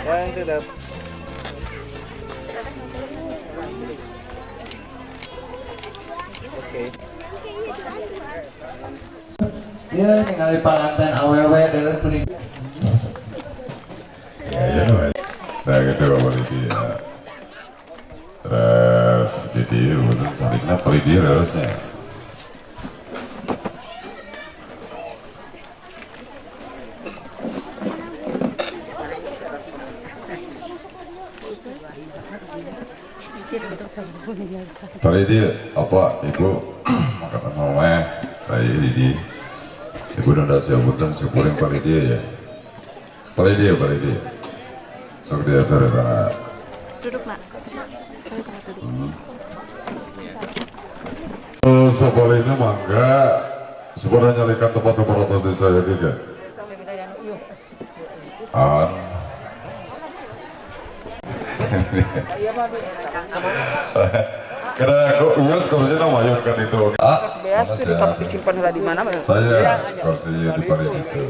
Yang sudah. Oke. Ya, ningali panganten awewe dalam kuning. Ya, nah gitu apa dia. Terus gitu, bener salingnya pali dia harusnya. Pali dia apa ibu makanan mama kayak ini ibu nanda sebutan sekurang pali dia ya. Pali dia sok dia ternyata Duduk, Mak. Sebaliknya mangga sebenarnya nyarikan tempat-tempat atas desa ya juga karena aku uas kursinya namayunkan itu Biasa disimpan di mana? saya kursinya di paling itu